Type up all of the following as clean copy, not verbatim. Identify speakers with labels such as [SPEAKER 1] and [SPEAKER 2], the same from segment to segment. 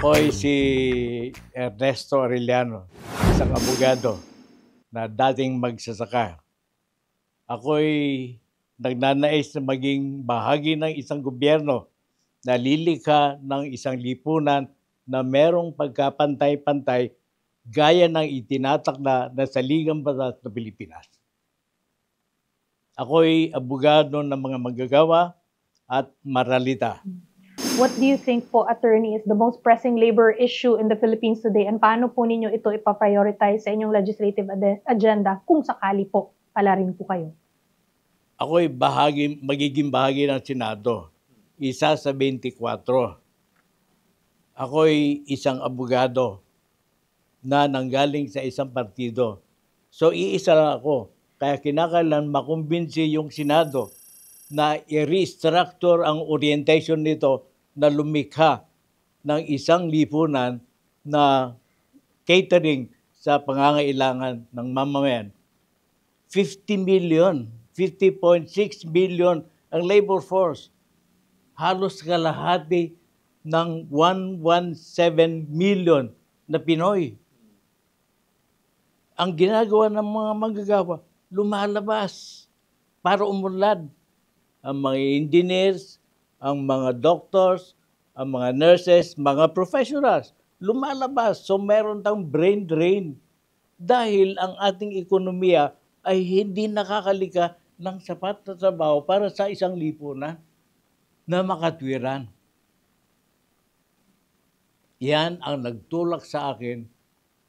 [SPEAKER 1] Ako'y si Ernesto Arellano, isang abogado na dating magsasaka. Ako'y nagnanais na maging bahagi ng isang gobyerno na lilikha ng isang lipunan na merong pagkapantay-pantay gaya ng itinatakda na saligang batas ng Pilipinas. Ako'y abogado ng mga manggagawa at maralita.
[SPEAKER 2] What do you think po, attorney, is the most pressing labor issue in the Philippines today, and paano po ninyo ito ipaprioritize sa inyong legislative agenda kung sakali po pala rin po kayo?
[SPEAKER 1] Ako'y magiging bahagi ng Senado, isa sa 24. Ako'y isang abogado na nanggaling sa isang partido. So iisa lang ako. Kaya kinakailangan makumbinsi yung Senado na i-restructure ang orientation nito na lumikha ng isang lipunan na catering sa pangangailangan ng mamamayan. 50.6 billion ang labor force. Halos kalahati ng 117 million na Pinoy. Ang ginagawa ng mga manggagawa, lumalabas para umunlad. Ang mga engineers, ang mga doctors, ang mga nurses, mga professionals, lumalabas. So meron tayong brain drain dahil ang ating ekonomiya ay hindi nakakalika ng sapat na trabaho para sa isang lipunan na makatwiran. Yan ang nagtulak sa akin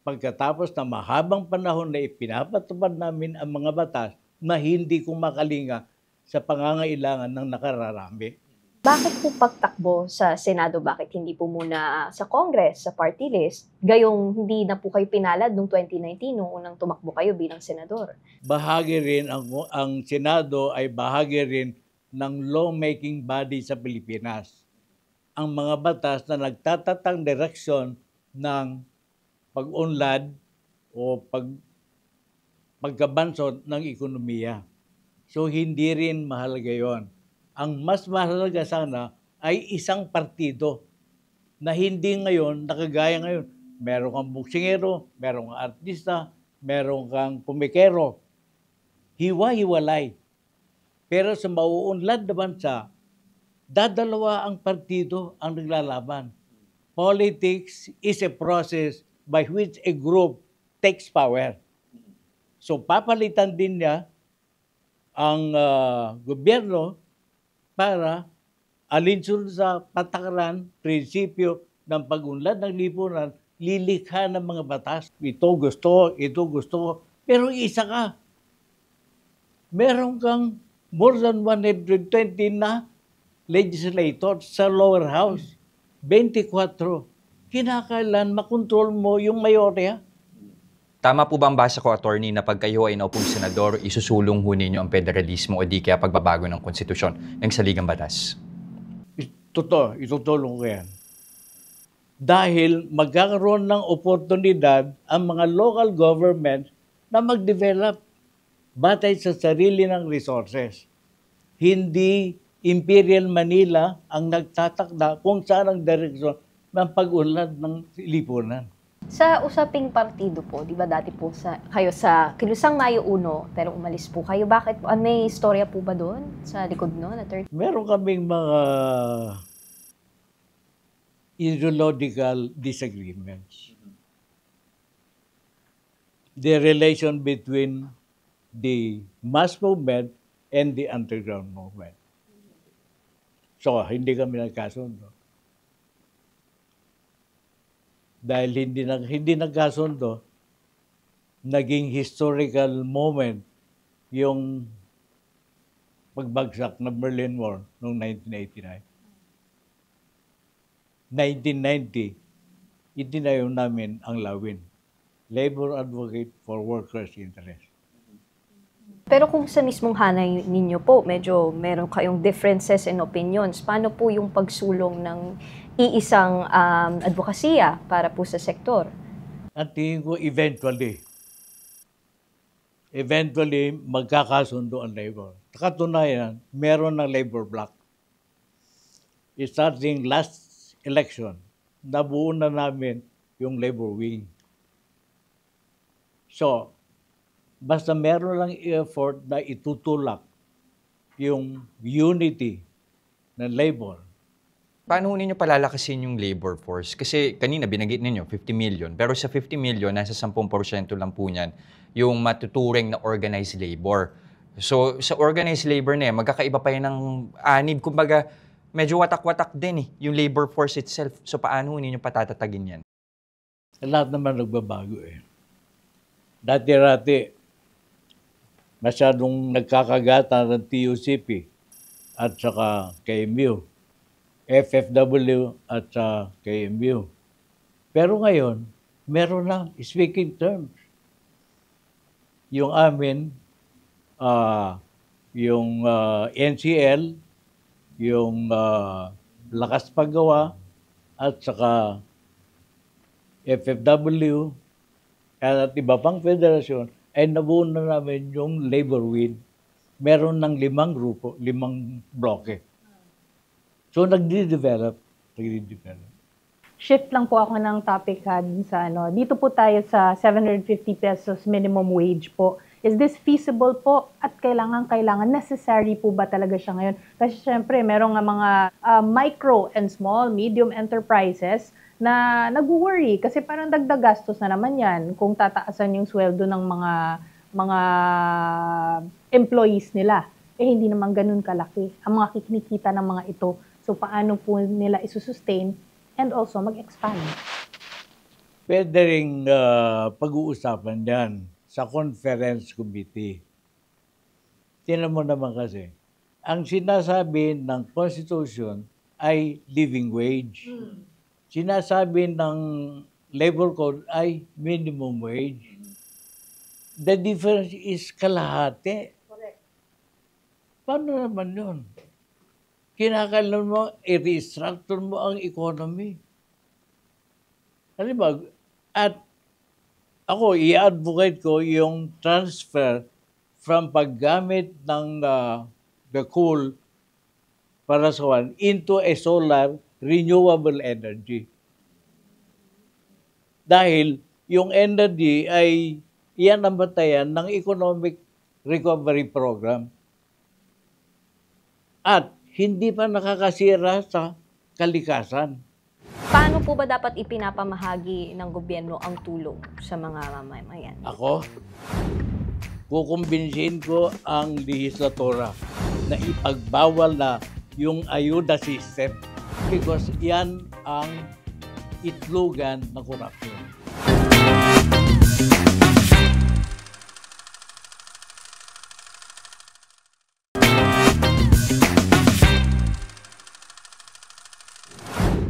[SPEAKER 1] pagkatapos na mahabang panahon na ipinapatupad namin ang mga batas na hindi ko makalinga sa pangangailangan ng nakararami.
[SPEAKER 3] Bakit po pagtakbo sa Senado? Bakit hindi po muna sa Congress, sa party list? Gayong hindi na po kayo pinalad noong 2019 nung unang tumakbo kayo bilang senador.
[SPEAKER 1] Bahagi rin, ang Senado ay bahagi rin ng lawmaking body sa Pilipinas. Ang mga batas na nagtatatang direksyon ng pag-unlad o pagkabansod ng ekonomiya. So hindi rin mahalaga yon. Ang mas mahalaga sana ay isang partido na hindi ngayon, nakagaya ngayon. Meron kang buksingero, meron kang artista, meron kang kumikero. Hiwa-hiwalay. Pero sa mauunlad na bansa, dadalawa ang partido ang naglalaban. Politics is a process by which a group takes power. So papalitan din niya ang gobyerno para alinsunod sa patakaran, prinsipyo ng pag-unlad ng lipunan, lilikha ng mga batas. Ito gusto ko. Pero isa ka. Meron kang more than 120 na legislators sa lower house. 24. Kinakailan makontrol mo yung mayorya.
[SPEAKER 4] Tama po ba ang basa ko, attorney, na pag kayo ay naupong senador, isusulong ho ninyo ang federalismo o di kaya pagbabago ng konstitusyon ng saligang batas?
[SPEAKER 1] Totoo, itutulong ko yan. Dahil magkakaroon ng oportunidad ang mga local government na mag-develop batay sa sarili ng resources. Hindi Imperial Manila ang nagtatakda kung saan ang direksyon ng pag-unlad ng lipunan.
[SPEAKER 3] Sa usaping partido po, di ba dati po kayo sa Kilusang Mayo 1, pero umalis po kayo. Bakit po? May istorya po ba doon sa likod noon?
[SPEAKER 1] Meron kaming mga ideological disagreements. The relation between the mass movement and the underground movement. So, hindi kami nagkasundo. Dahil hindi nagkasundo, naging historical moment yung pagbagsak ng Berlin Wall noong 1989. 1990, itinayo namin ang LAWIN, Labor Advocate for Workers' Interest.
[SPEAKER 3] Pero kung sa mismong hanay ninyo po, medyo meron kayong differences in opinions. Paano po yung pagsulong ng iisang advokasya para po sa sektor?
[SPEAKER 1] At tingin ko eventually magkakasundo ang labor. Katunayan, meron ng labor block. Starting last election, nabuo na namin yung labor wing. So, basta meron lang effort na itutulak yung unity ng labor.
[SPEAKER 4] Paano ho ninyo palalakasin yung labor force? Kasi kanina binanggit ninyo 50 million, pero sa 50 million, nasa 10% lang po niyan yung matuturing na organized labor. So sa organized labor na yan, magkakaiba pa yan ng anib. Kumbaga, medyo watak-watak din yung labor force itself. So paano ho ninyo patatatagin yan?
[SPEAKER 1] Lahat naman nagbabago eh. Dati-rati, masyadong nagkakagata ng TUCP at saka KMU. FFW at KMU. Pero ngayon, meron na speaking terms. Yung amin, yung NCL, yung Lakas Paggawa, at saka FFW, at iba pang federasyon, ay nabuo na namin yung labor wing. Meron ng 5 grupo, 5 bloke. So, nagdi-develop.
[SPEAKER 2] Shift lang po ako ng topic sa ano. Dito po tayo sa 750 pesos minimum wage po. Is this feasible po at kailangan necessary po ba talaga siya ngayon? Kasi syempre, merong mga micro and small, medium enterprises na nag-worry kasi parang dagdag gastos na naman yan kung tataasan yung sweldo ng mga employees nila. Eh, hindi naman ganun kalaki ang mga kikinikita ng mga ito. So, paano po nila isusustain and also mag-expand?
[SPEAKER 1] Pwede rin pag-uusapan yan sa conference committee. Tingnan mo naman kasi, ang sinasabi ng Constitution ay living wage. Sinasabi ng labor code ay minimum wage. The difference is kalahati.
[SPEAKER 2] Correct.
[SPEAKER 1] Paano naman yun? Kinakailangan mo, i-restructure mo ang economy. Halimbawa, at ako, i-advocate ko yung transfer from paggamit ng the coal para sa into a solar renewable energy. Dahil yung energy ay iyan ang batayan ng economic recovery program. At hindi pa nakakasira sa kalikasan.
[SPEAKER 3] Paano po ba dapat ipinapamahagi ng gobyerno ang tulong sa mga mamamayan?
[SPEAKER 1] Ako, kukumbinsin ko ang lehislatura na ipagbawal na yung ayuda system because yan ang itlogan ng korupsyon.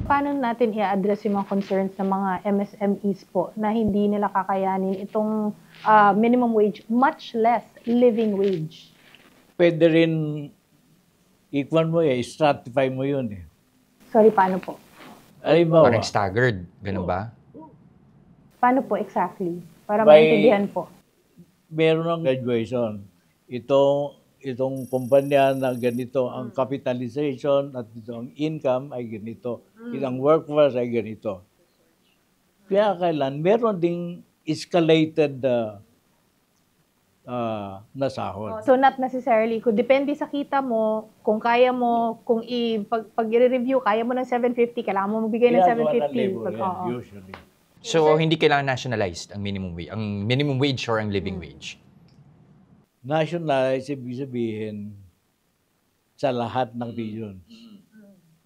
[SPEAKER 2] Paano natin i-address yung mga concerns ng mga MSMEs po na hindi nila kakayanin itong minimum wage, much less living wage?
[SPEAKER 1] Pwede rin ikwan mo stratify mo yun eh.
[SPEAKER 2] Sorry, paano po?
[SPEAKER 1] Halimbawa,
[SPEAKER 4] Parang staggered, ganun ba?
[SPEAKER 2] Paano po exactly? Para
[SPEAKER 1] By-
[SPEAKER 2] maintindihan po.
[SPEAKER 1] meron ng graduation. Itong kumpanya na ganito ang capitalization at ito ang income ay ganito. Itong workforce ay ganito. Kaya kailan meron ding escalated na sahod.
[SPEAKER 2] So not necessarily, kung depende sa kita mo, kung kaya mo, pag i-review, kaya mo ng 750, kailangan mo magbigay ng
[SPEAKER 1] Ginagawa ng
[SPEAKER 2] 750.
[SPEAKER 1] labor yan,
[SPEAKER 2] Oo.
[SPEAKER 1] usually.
[SPEAKER 4] So hindi kailangan nationalized ang minimum wage or ang living wage.
[SPEAKER 1] Nationalize, ibig sabihin, sa lahat ng regions.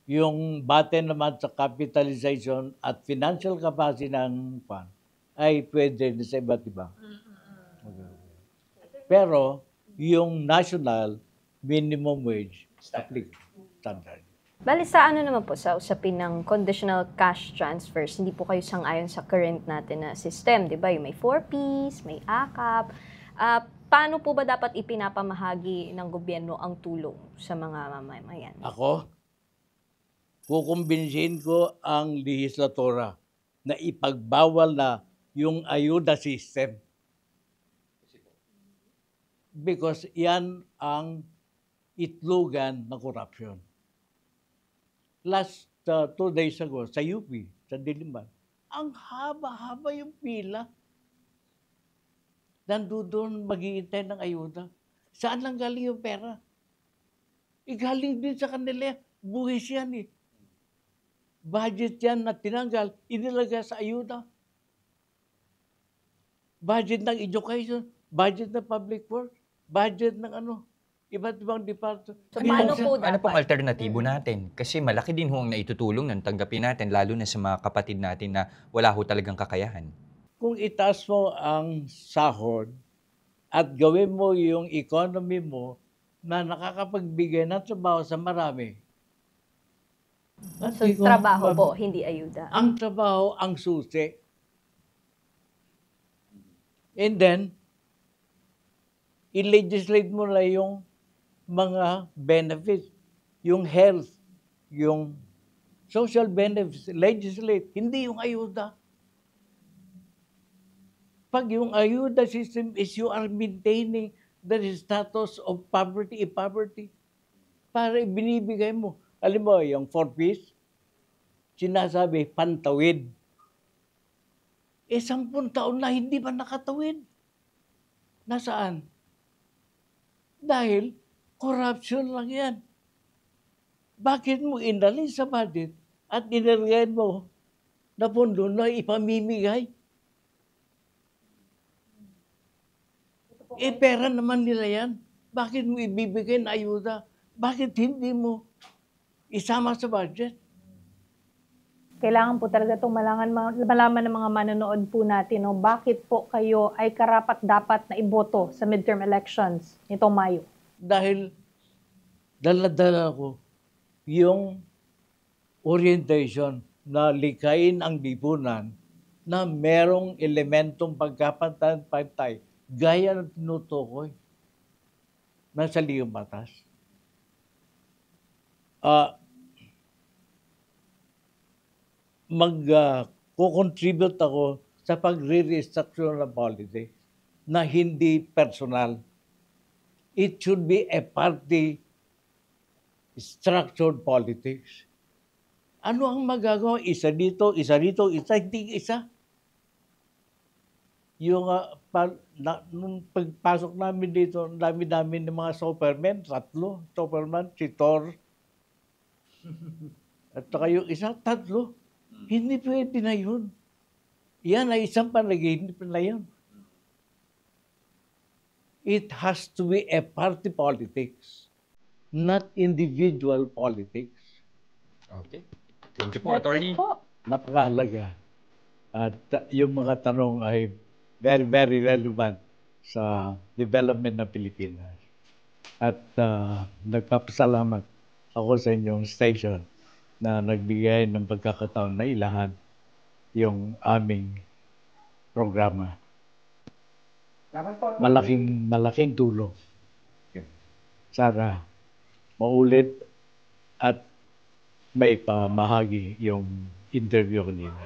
[SPEAKER 1] Yung bate naman sa capitalization at financial capacity ng PAN ay pwede sa iba't iba. Pero yung national minimum wage, standard.
[SPEAKER 3] Bali sa ano naman po, sa usapin ng conditional cash transfers, hindi po kayo sang-ayon sa current natin na system, di ba? Yung may 4Ps, may AKAP. Paano po ba dapat ipinapamahagi ng gobyerno ang tulong sa mga mamamayan?
[SPEAKER 1] Ako, kukumbinsin ko ang lehislatura na ipagbawal na yung ayuda system. Because yan ang itlogan ng korupsyon. Last 2 days ago sa UP, sa Diliman. Ang haba-haba yung pila. Nandoon maghihintay ng ayuda. Saan lang galing yung pera? Galing din sa kanila. Buhis yan eh. Budget yan na tinanggal, inilagay sa ayuda. Budget ng education, budget ng public works, budget ng iba't ibang department.
[SPEAKER 3] So, paano po
[SPEAKER 4] Ano pong
[SPEAKER 3] dapat?
[SPEAKER 4] alternatibo natin? Kasi malaki din ho ang naitutulong ng tanggapin natin, lalo na sa mga kapatid natin na wala ho talagang kakayahan.
[SPEAKER 1] Kung itaas mo ang sahod at gawin mo yung economy mo na nakakapagbigay ng trabaho sa marami.
[SPEAKER 3] So, trabaho po, hindi ayuda.
[SPEAKER 1] Ang trabaho ang susi. And then, i-legislate mo na yung mga benefits, yung health, yung social benefits, legislate, hindi yung ayuda. Pag yung ayuda system is you are maintaining the status of poverty, para binibigay mo. Alam mo, yung 4Ps, sinasabi, pantawid. 10 taon na hindi ba nakatawid? Nasaan? Dahil corruption lang yan. Bakit mo inalin sa budget at inilagay mo na pondo na ipamimigay? Pera naman nila yan. Bakit mo ibibigay na ayuda? Bakit hindi mo isama sa budget?
[SPEAKER 2] Kailangan po talaga itong malaman ng mga manonood po natin, no, bakit po kayo ay karapat-dapat na iboto sa midterm elections nitong Mayo.
[SPEAKER 1] Dahil dala-dala ko yung orientation na likayin ang lipunan na merong elementong pagkapantay-pantay gaya ng tinutukoy ng saligang batas. Mag-contribute ako sa pagre-restructure ng politics na hindi personal. It should be a party structured politics. Ano ang magagawa? Isa dito, hindi isa. Yung nung pagpasok namin dito, ang dami-dami ng mga supermen, 3, Superman, si Thor, at saka yung isa, 3. Hindi pwede na yun. Yan ay isang panaginip na yun. It has to be a party politics, not individual politics.
[SPEAKER 4] Okay. Thank you po, Attorney.
[SPEAKER 1] Napakahalaga. At yung mga tanong ay very, very relevant sa development ng Pilipinas. At nagpapasalamat ako sa inyong station na nagbigay ng pagkakataon na ilahan yung aming programa. Malaking tulong. Sana maulit at maipamahagi yung interview kanina.